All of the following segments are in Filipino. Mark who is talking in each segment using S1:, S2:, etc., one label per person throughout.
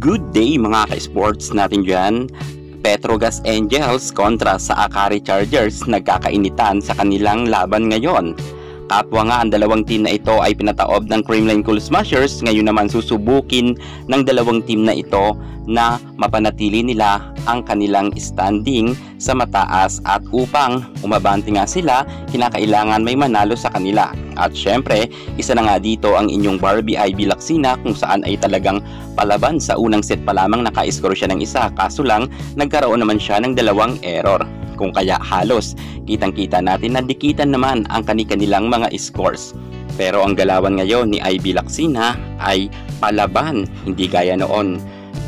S1: Good day mga ka-sports natin dyan. Petrogas Angels kontra sa Akari Chargers nagkakainitan sa kanilang laban ngayon. Kapwa nga ang dalawang team na ito ay pinataob ng Creamline Cool Smashers. Ngayon naman susubukin ng dalawang team na ito na mapanatili nila ang kanilang standing sa mataas, at upang umabante nga sila, kinakailangan may manalo sa kanila. At syempre, isa na nga dito ang inyong Barbie Ivy Lacsina, kung saan ay talagang palaban sa unang set pa lamang naka-score siya ng isa, kaso lang nagkaroon naman siya ng dalawang error. Kung kaya halos kitang-kita natin na dikitan naman ang kanilang mga scores. Pero ang galawan ngayon ni Ivy Lacsina ay palaban, hindi gaya noon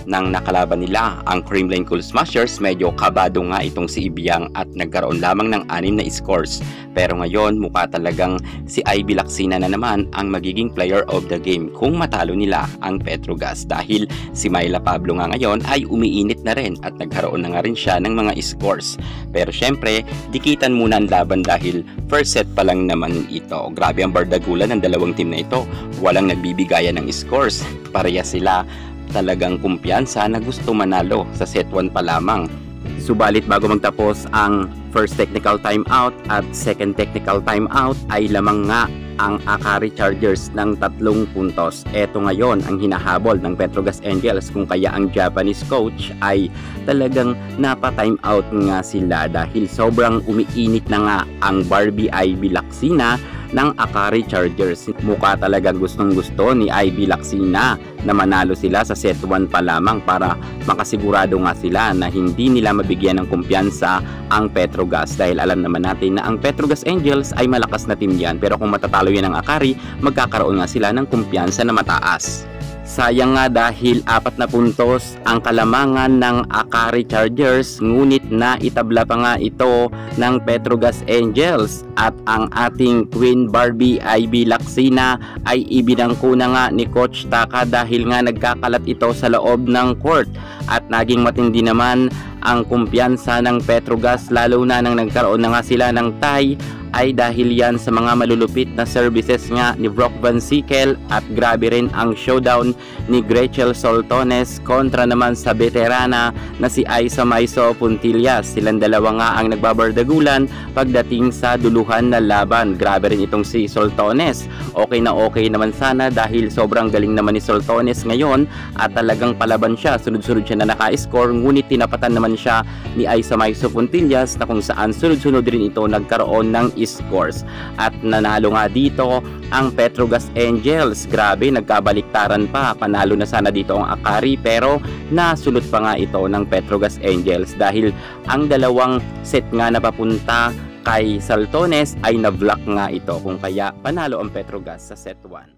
S1: nang nakalaban nila ang Creamline Cool Smashers. Medyo kabado nga itong si Ibiang at nagkaroon lamang ng 6 na scores. Pero ngayon mukha talagang si Ivy Lacsina na naman ang magiging player of the game kung matalo nila ang Petrogas, dahil si Myla Pablo nga ngayon ay umiinit na rin at nagkaroon na nga rin siya ng mga scores. Pero syempre, dikitan muna ang laban dahil first set pa lang naman ito. Grabe ang bardagulan ng dalawang team na ito. Walang nagbibigayan ng scores. Pareha sila talagang kumpiyansa na gusto manalo sa set 1 pa lamang. Subalit bago magtapos ang first technical timeout at second technical timeout ay lamang nga ang Akari Chargers ng 3 puntos. Eto ngayon ang hinahabol ng Petrogas Angels, kung kaya ang Japanese coach ay talagang napa-timeout nga sila dahil sobrang umiinit na nga ang Barbie Ivy Lacsina ng Akari Chargers. Mukha talagang gustong-gusto ni Ivy Lacsina na manalo sila sa set 1 pa lamang para makasigurado nga sila na hindi nila mabigyan ng kumpiyansa ang Petrogas, dahil alam naman natin na ang Petrogas Angels ay malakas na team yan, pero kung matatalo yan ng Akari, magkakaroon nga sila ng kumpiyansa na mataas. Sayang nga dahil 4 na puntos ang kalamangan ng Akari Chargers, ngunit na itabla pa nga ito ng Petrogas Angels, at ang ating Queen Barbie Ivy Lacsina ay ibinangko na nga ni Coach Taka dahil nga nagkakalat ito sa loob ng court, at naging matindi naman ang kumpiyansa ng Petrogas, lalo na nang nagkaroon na nga sila ng tie, ay dahil yan sa mga malulupit na services nga ni Brock Van Sickle, at grabe rin ang showdown ni Gretchen Soltones kontra naman sa veterana na si Aisa Maiso Puntillas. Silang dalawa nga ang nagbabardagulan pagdating sa duluhan na laban. Grabe rin itong si Soltones. Okay na okay naman sana dahil sobrang galing naman ni Soltones ngayon at talagang palaban siya. Sunod-sunod siya na naka-score, ngunit tinapatan naman siya ni Aisa Maiso Puntillas na kung saan sunod-sunod rin ito nagkaroon ng scores, at nanalo nga dito ang Petrogas Angels. Grabe, nagkabaliktaran pa, panalo na sana dito ang Akari, pero nasulot pa nga ito ng Petrogas Angels dahil ang dalawang set nga na papunta kay Soltones ay na-block nga ito, kung kaya panalo ang Petrogas sa set 1.